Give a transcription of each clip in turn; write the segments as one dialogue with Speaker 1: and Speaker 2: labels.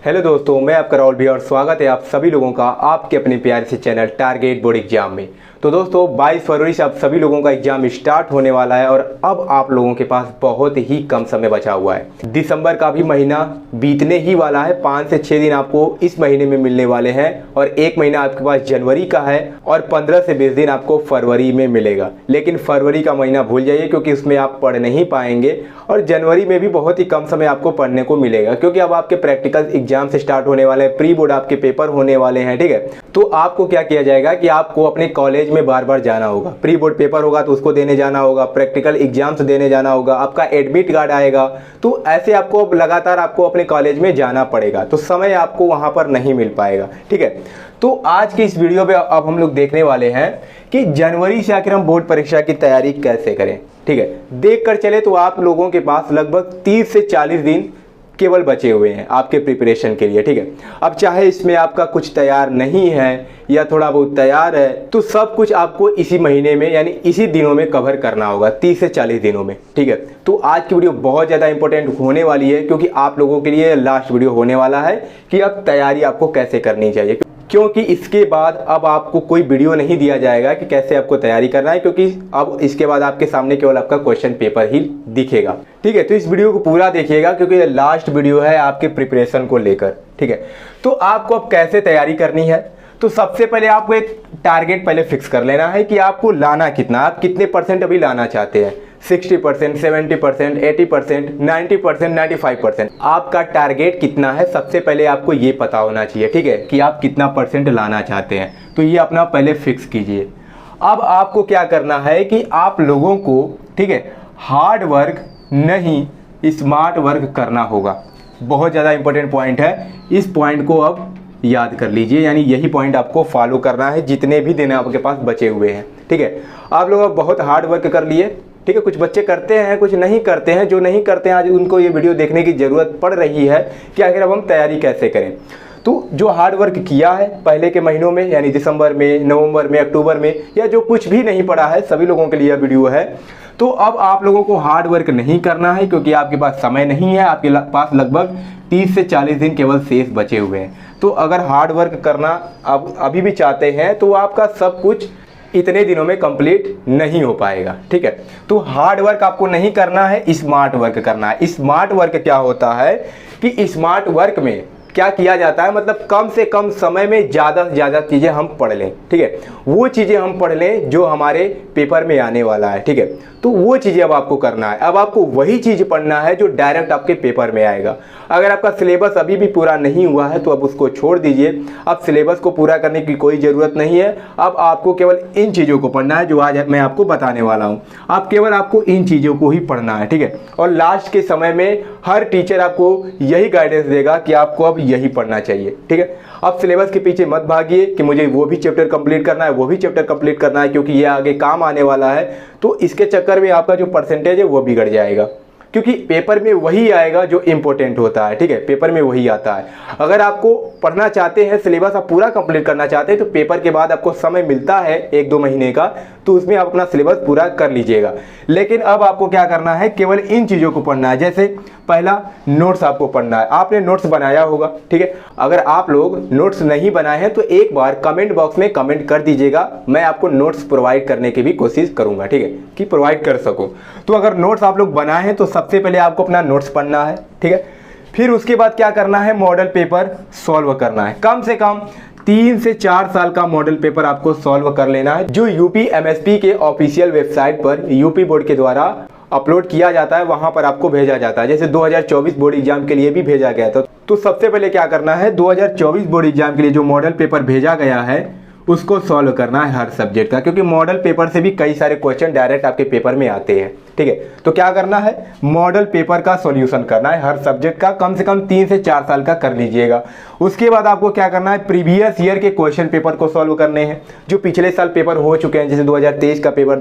Speaker 1: Hello दोस्तों, मैं आपका राहुल भैया और स्वागत है आप सभी लोगों का आपके अपने प्यारे से चैनल टारगेट बोर्ड एग्जाम में। तो दोस्तों 22 फरवरी से आप सभी लोगों का एग्जाम स्टार्ट होने वाला है और अब आप लोगों के पास बहुत ही कम समय बचा हुआ है। दिसंबर का भी महीना बीतने ही वाला है। 5 से 6 दिन आपको इस महीने में मिलने वाले हैं और 1 महीना आपके पास जनवरी का है और 15 से 20 दिन आपको फरवरी में मिलेगा। लेकिन फरवरी का महीना भूल जाइए क्योंकि उसमें आप पढ़ नहीं पाएंगे और जनवरी में भी बहुत ही कम समय आपको पढ़ने को मिलेगा क्योंकि अब आपके प्रैक्टिकल एग्जाम से स्टार्ट होने वाले हैं, प्री बोर्ड आपके पेपर होने वाले हैं। ठीक है, तो आपको क्या किया जाएगा कि आपको अपने कॉलेज में बार बार जाना होगा। प्री बोर्ड पेपर होगा तो उसको देने जाना होगा, प्रैक्टिकल एग्जाम्स देने जाना होगा, आपका एडमिट कार्ड आएगा। तो ऐसे आपको लगातार आपको अपने कॉलेज में जाना पड़ेगा, तो समय आपको वहां पर नहीं मिल पाएगा। ठीक है, तो आज की इस वीडियो पे अब हम लोग देखने वाले हैं कि जनवरी से आखिर हम बोर्ड परीक्षा की तैयारी कैसे करें। ठीक है, देख कर चले तो आप लोगों के पास लगभग 30 से 40 दिन केवल बचे हुए हैं आपके प्रिपरेशन के लिए। ठीक है, अब चाहे इसमें आपका कुछ तैयार नहीं है या थोड़ा बहुत तैयार है, तो सब कुछ आपको इसी महीने में यानी इसी दिनों में कवर करना होगा, 30 से 40 दिनों में। ठीक है, तो आज की वीडियो बहुत ज़्यादा इंपॉर्टेंट होने वाली है क्योंकि आप लोगों के लिए लास्ट वीडियो होने वाला है कि अब तैयारी आपको कैसे करनी चाहिए, क्योंकि इसके बाद अब आपको कोई वीडियो नहीं दिया जाएगा कि कैसे आपको तैयारी करना है, क्योंकि अब इसके बाद आपके सामने केवल आपका क्वेश्चन पेपर ही दिखेगा। ठीक है, तो इस वीडियो को पूरा देखिएगा क्योंकि ये लास्ट वीडियो है आपके प्रिपरेशन को लेकर। ठीक है, तो आपको अब कैसे तैयारी करनी है, तो सबसे पहले आपको एक टारगेट पहले फिक्स कर लेना है कि आपको लाना कितना, आप कितने परसेंट अभी लाना चाहते हैं। 60%, 70%, 80%, 90%, 95%, आपका टारगेट कितना है सबसे पहले आपको ये पता होना चाहिए। ठीक है, कि आप कितना परसेंट लाना चाहते हैं, तो ये अपना पहले फिक्स कीजिए। अब आपको क्या करना है कि आप लोगों को, ठीक है, हार्ड वर्क नहीं स्मार्ट वर्क करना होगा। बहुत ज़्यादा इंपॉर्टेंट पॉइंट है, इस पॉइंट को अब याद कर लीजिए, यानी यही पॉइंट आपको फॉलो करना है जितने भी दिन आपके पास बचे हुए हैं। ठीक है, आप लोग अब बहुत हार्ड वर्क कर लिए। ठीक है, कुछ बच्चे करते हैं, कुछ नहीं करते हैं। जो नहीं करते हैं आज उनको ये वीडियो देखने की ज़रूरत पड़ रही है कि आखिर अब हम तैयारी कैसे करें। तो जो हार्ड वर्क किया है पहले के महीनों में यानी दिसंबर में, नवंबर में, अक्टूबर में, या जो कुछ भी नहीं पढ़ा है, सभी लोगों के लिए यह वीडियो है। तो अब आप लोगों को हार्ड वर्क नहीं करना है क्योंकि आपके पास समय नहीं है, आपके पास लगभग 30 से 40 दिन केवल शेष बचे हुए हैं। तो अगर हार्ड वर्क करना अब अभी भी चाहते हैं तो आपका सब कुछ इतने दिनों में कंप्लीट नहीं हो पाएगा। ठीक है, तो हार्ड वर्क आपको नहीं करना है, स्मार्ट वर्क करना है। स्मार्ट वर्क क्या होता है कि स्मार्ट वर्क में क्या किया जाता है, मतलब कम से कम समय में ज़्यादा से ज़्यादा चीज़ें हम पढ़ लें। ठीक है, वो चीज़ें हम पढ़ लें जो हमारे पेपर में आने वाला है। ठीक है, तो वो चीज़ें अब आपको करना है। अब आपको वही चीज़ पढ़ना है जो डायरेक्ट आपके पेपर में आएगा। अगर आपका सिलेबस अभी भी पूरा नहीं हुआ है तो अब उसको छोड़ दीजिए, अब सिलेबस को पूरा करने की कोई ज़रूरत नहीं है। अब आपको केवल इन चीज़ों को पढ़ना है जो आज मैं आपको बताने वाला हूँ। आप केवल आपको इन चीज़ों को ही पढ़ना है। ठीक है, और लास्ट के समय में हर टीचर आपको यही गाइडेंस देगा कि आपको अब यही पढ़ना चाहिए। ठीक है, अब सिलेबस के पीछे मत भागिए कि मुझे वो भी चैप्टर कंप्लीट करना है, वो भी चैप्टर कंप्लीट करना है क्योंकि ये आगे काम आने वाला है। तो इसके चक्कर में आपका जो परसेंटेज है वो बिगड़ जाएगा क्योंकि पेपर में वही आएगा जो इंपॉर्टेंट होता है। ठीक है, पेपर में वही आता है। अगर आपको पढ़ना चाहते हैं, सिलेबस आप पूरा कंप्लीट करना चाहते हैं, तो पेपर के बाद आपको समय मिलता है 1-2 महीने का, तो उसमें आप अपना सिलेबस पूरा कर लीजिएगा। लेकिन अब आपको क्या करना है, केवल इन चीज़ों को पढ़ना है। जैसे पहला, नोट्स आपको पढ़ना है। आपने नोट्स बनाया होगा। ठीक है, अगर आप लोग नोट्स नहीं बनाए हैं तो एक बार कमेंट बॉक्स में कमेंट कर दीजिएगा, मैं आपको नोट्स प्रोवाइड करने की भी कोशिश करूंगा। ठीक है, कि प्रोवाइड कर सकूं। तो अगर नोट्स आप लोग बनाए हैं तो सबसे पहले आपको अपना नोट्स पढ़ना है। ठीक है, फिर उसके बाद क्या करना है, मॉडल पेपर सॉल्व करना है। कम से कम 3 से 4 साल का मॉडल पेपर आपको सॉल्व कर लेना है, जो यूपी एमएसपी के ऑफिशियल वेबसाइट पर यूपी बोर्ड के द्वारा अपलोड किया जाता है, वहां पर आपको भेजा जाता है। जैसे 2024 बोर्ड एग्जाम के लिए भी भेजा गया था। तो सबसे पहले क्या करना है, 2024 बोर्ड एग्जाम के लिए जो मॉडल पेपर भेजा गया है उसको सॉल्व करना है हर सब्जेक्ट का, क्योंकि मॉडल पेपर से भी कई सारे क्वेश्चन डायरेक्ट आपके पेपर में आते हैं। ठीक है, तो क्या करना है, मॉडल पेपर का सॉल्यूशन करना है हर सब्जेक्ट का, कम से कम 3 से 4 साल का कर लीजिएगा। उसके बाद आपको क्या करना है, प्रीवियस ईयर के क्वेश्चन पेपर को सॉल्व करने हैं, जो पिछले साल पेपर हो चुके हैं। जैसे 2023 का पेपर,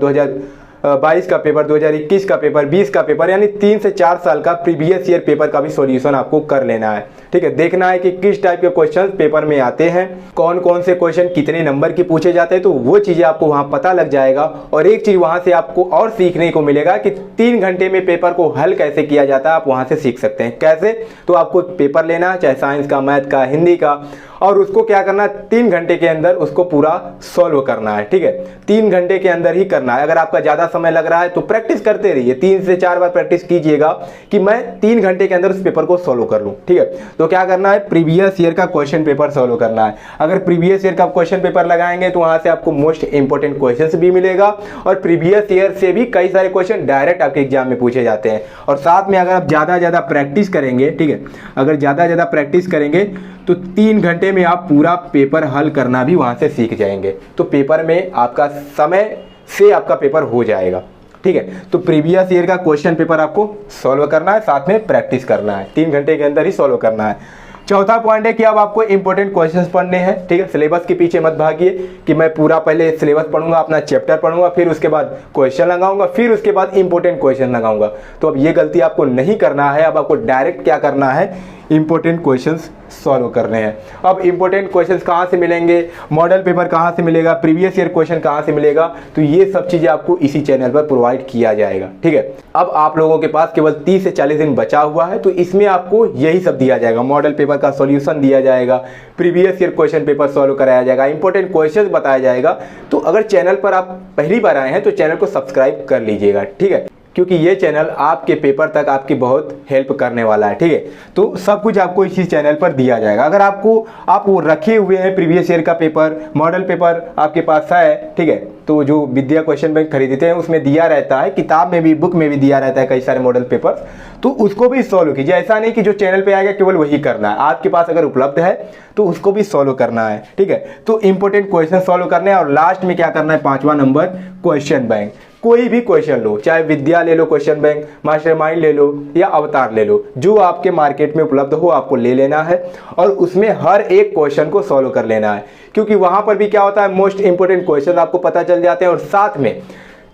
Speaker 1: 2022 का पेपर, 2021 का पेपर, 20 का पेपर, यानी 3 से 4 साल का प्रीवियस ईयर पेपर का भी सॉल्यूशन आपको कर लेना है। ठीक है, देखना है कि किस टाइप के क्वेश्चन पेपर में आते हैं, कौन कौन से क्वेश्चन कितने नंबर के पूछे जाते हैं, तो वो चीज़ें आपको वहाँ पता लग जाएगा। और एक चीज़ वहाँ से आपको और सीखने को मिलेगा कि 3 घंटे में पेपर को हल कैसे किया जाता है, आप वहाँ से सीख सकते हैं। कैसे? तो आपको पेपर लेना है, चाहे साइंस का, मैथ का, हिंदी का, और उसको क्या करना है, 3 घंटे के अंदर उसको पूरा सॉल्व करना है। ठीक है, 3 घंटे के अंदर ही करना है। अगर आपका ज़्यादा समय लग रहा है तो प्रैक्टिस करते रहिए, 3 से 4 बार प्रैक्टिस कीजिएगा कि मैं 3 घंटे के अंदर उस पेपर को सॉल्व कर लूँ। ठीक है, तो क्या करना है, प्रीवियस ईयर का क्वेश्चन पेपर सॉल्व करना है। अगर प्रीवियस ईयर का क्वेश्चन पेपर लगाएंगे तो वहाँ से आपको मोस्ट इंपॉर्टेंट क्वेश्चन भी मिलेगा, और प्रीवियस ईयर से भी कई सारे क्वेश्चन डायरेक्ट आपके एग्जाम में पूछे जाते हैं। और साथ में अगर आप ज़्यादा प्रैक्टिस करेंगे, ठीक है, अगर ज़्यादा प्रैक्टिस करेंगे तो 3 घंटे में आप पूरा पेपर हल करना भी वहाँ से सीख जाएंगे। तो पेपर में आपका समय से आपका पेपर हो जाएगा। ठीक है, तो प्रीवियस ईयर का क्वेश्चन पेपर आपको सॉल्व करना है, साथ में प्रैक्टिस करना है, 3 घंटे के अंदर ही सॉल्व करना है। चौथा पॉइंट है कि अब आपको इंपॉर्टेंट क्वेश्चंस पढ़ने हैं। ठीक है, सिलेबस के पीछे मत भागिए कि मैं पूरा पहले सिलेबस पढ़ूंगा, अपना चैप्टर पढ़ूंगा, फिर उसके बाद क्वेश्चन लगाऊंगा, फिर उसके बाद इंपॉर्टेंट क्वेश्चन लगाऊंगा। तो अब ये गलती आपको नहीं करना है। अब आपको डायरेक्ट क्या करना है, इंपॉर्टेंट क्वेश्चंस सॉल्व करने हैं। अब इंपॉर्टेंट क्वेश्चंस कहाँ से मिलेंगे, मॉडल पेपर कहाँ से मिलेगा, प्रीवियस ईयर क्वेश्चन कहाँ से मिलेगा, तो ये सब चीज़ें आपको इसी चैनल पर प्रोवाइड किया जाएगा। ठीक है, अब आप लोगों के पास केवल 30 से 40 दिन बचा हुआ है, तो इसमें आपको यही सब दिया जाएगा। मॉडल पेपर का सॉल्यूशन दिया जाएगा, previous year question paper solve कराया जाएगा, इंपॉर्टेंट क्वेश्चन बताया जाएगा। तो अगर चैनल पर आप पहली बार आए हैं तो चैनल को सब्सक्राइब कर लीजिएगा। ठीक है, क्योंकि ये चैनल आपके पेपर तक आपकी बहुत हेल्प करने वाला है। ठीक है, तो सब कुछ आपको इसी चैनल पर दिया जाएगा। अगर आप वो रखे हुए हैं प्रीवियस ईयर का पेपर, मॉडल पेपर आपके पास है, ठीक है, तो जो विद्या क्वेश्चन बैंक खरीदते हैं उसमें दिया रहता है, किताब में भी, बुक में भी दिया रहता है कई सारे मॉडल पेपर, तो उसको भी सॉल्व कीजिए। ऐसा नहीं कि जो चैनल पे आएगा केवल वही करना है, आपके पास अगर उपलब्ध है तो उसको भी सॉल्व करना है। ठीक है, तो इंपॉर्टेंट क्वेश्चन सॉल्व करने हैं। और लास्ट में क्या करना है, 5वां नंबर, क्वेश्चन बैंक। कोई भी क्वेश्चन लो, चाहे विद्या ले लो क्वेश्चन बैंक, मास्टरमाइंड ले लो या अवतार ले लो, जो आपके मार्केट में उपलब्ध हो आपको ले लेना है और उसमें हर एक क्वेश्चन को सॉल्व कर लेना है। क्योंकि वहां पर भी क्या होता है, मोस्ट इंपोर्टेंट क्वेश्चन आपको पता चल जाते हैं, और साथ में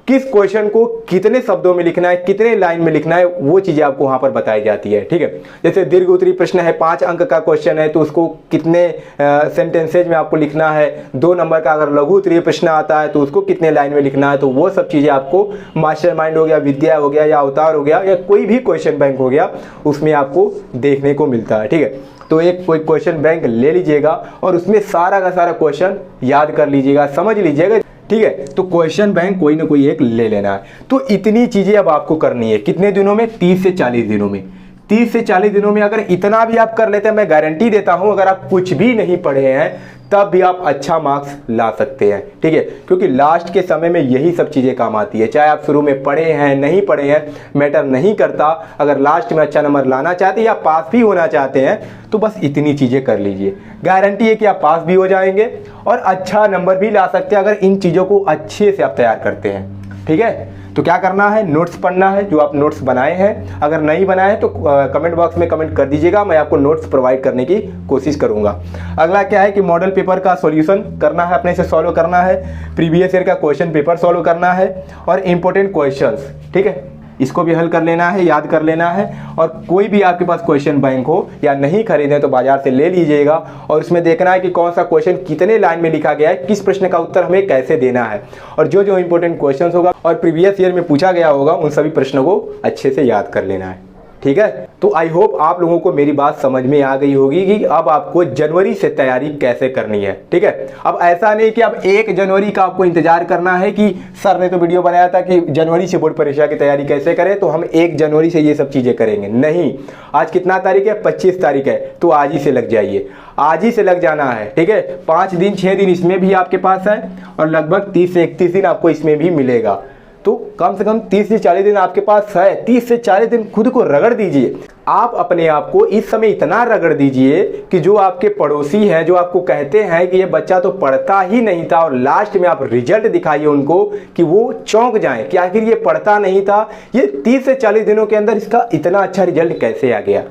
Speaker 1: किस क्वेश्चन को कितने शब्दों में लिखना है, कितने लाइन में लिखना है, वो चीजें आपको वहां पर बताई जाती है। ठीक है, जैसे दीर्घ उत्तरी प्रश्न है, 5 अंक का क्वेश्चन है, तो उसको कितने सेंटेंसेज में आपको लिखना है। 2 नंबर का अगर लघु उत्तरीय प्रश्न आता है तो उसको कितने लाइन में लिखना है। तो वो सब चीजें आपको मास्टरमाइंड हो गया, विद्या हो गया, या अवतार हो गया, या कोई भी क्वेश्चन बैंक हो गया, उसमें आपको देखने को मिलता है। ठीक है, तो एक कोई क्वेश्चन बैंक ले लीजिएगा और उसमें सारा का सारा क्वेश्चन याद कर लीजिएगा, समझ लीजिएगा। ठीक है, तो क्वेश्चन बैंक कोई ना कोई एक ले लेना है। तो इतनी चीजें अब आपको करनी है, कितने दिनों में, 30 से 40 दिनों में। 30 से 40 दिनों में अगर इतना भी आप कर लेते हैं, मैं गारंटी देता हूं, अगर आप कुछ भी नहीं पढ़े हैं तब भी आप अच्छा मार्क्स ला सकते हैं। ठीक है, क्योंकि लास्ट के समय में यही सब चीजें काम आती है। चाहे आप शुरू में पढ़े हैं, नहीं पढ़े हैं, मैटर नहीं करता। अगर लास्ट में अच्छा नंबर लाना चाहते हैं या पास भी होना चाहते हैं तो बस इतनी चीजें कर लीजिए, गारंटी है कि आप पास भी हो जाएंगे और अच्छा नंबर भी ला सकते हैं अगर इन चीजों को अच्छे से आप तैयार करते हैं। ठीक है, तो क्या करना है, नोट्स पढ़ना है, जो आप नोट्स बनाए हैं। अगर नहीं बनाए तो कमेंट बॉक्स में कमेंट कर दीजिएगा, मैं आपको नोट्स प्रोवाइड करने की कोशिश करूंगा। अगला क्या है कि मॉडल पेपर का सॉल्यूशन करना है, अपने से सॉल्व करना है, प्रीवियस ईयर का क्वेश्चन पेपर सॉल्व करना है, और इंपॉर्टेंट क्वेश्चंस, ठीक है, इसको भी हल कर लेना है, याद कर लेना है। और कोई भी आपके पास क्वेश्चन बैंक हो या नहीं खरीदे तो बाजार से ले लीजिएगा, और उसमें देखना है कि कौन सा क्वेश्चन कितने लाइन में लिखा गया है, किस प्रश्न का उत्तर हमें कैसे देना है, और जो जो इंपॉर्टेंट क्वेश्चन होगा और प्रीवियस ईयर में पूछा गया होगा उन सभी प्रश्नों को अच्छे से याद कर लेना है। ठीक है, तो आई होप आप लोगों को मेरी बात समझ में आ गई होगी कि अब आपको जनवरी से तैयारी कैसे करनी है। ठीक है, अब ऐसा नहीं कि अब 1 जनवरी का आपको इंतजार करना है कि सर ने तो वीडियो बनाया था कि जनवरी से बोर्ड परीक्षा की तैयारी कैसे करें, तो हम 1 जनवरी से ये सब चीजें करेंगे। नहीं, आज कितना तारीख है, 25 तारीख है, तो आज ही से लग जाइए, आज ही से लग जाना है। ठीक है, 5 दिन 6 दिन इसमें भी आपके पास है, और लगभग 30 से 31 दिन आपको इसमें भी मिलेगा। तो कम से कम 30 से 40 दिन आपके पास है। 30 से 40 दिन खुद को रगड़ दीजिए। आप अपने आप को इस समय इतना रगड़ दीजिए कि जो आपके पड़ोसी हैं, जो आपको कहते हैं कि ये बच्चा तो पढ़ता ही नहीं था, और लास्ट में आप रिजल्ट दिखाइए उनको कि वो चौंक जाएं कि आखिर ये पढ़ता नहीं था, ये 30 से 40 दिनों के अंदर इसका इतना अच्छा रिजल्ट कैसे आ गया।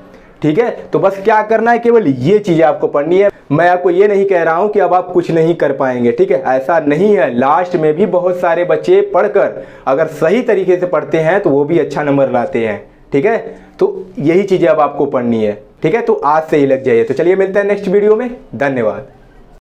Speaker 1: ठीक है। तो बस क्या करना है, केवल ये चीजें आपको पढ़नी है। मैं आपको ये नहीं कह रहा हूं कि अब आप कुछ नहीं कर पाएंगे, ठीक है, ऐसा नहीं है। लास्ट में भी बहुत सारे बच्चे पढ़कर अगर सही तरीके से पढ़ते हैं तो वो भी अच्छा नंबर लाते हैं, ठीक है। तो यही चीजें अब आपको पढ़नी है, ठीक है। तो आज से ही लग जाइए। तो चलिए मिलते हैं नेक्स्ट वीडियो में, धन्यवाद।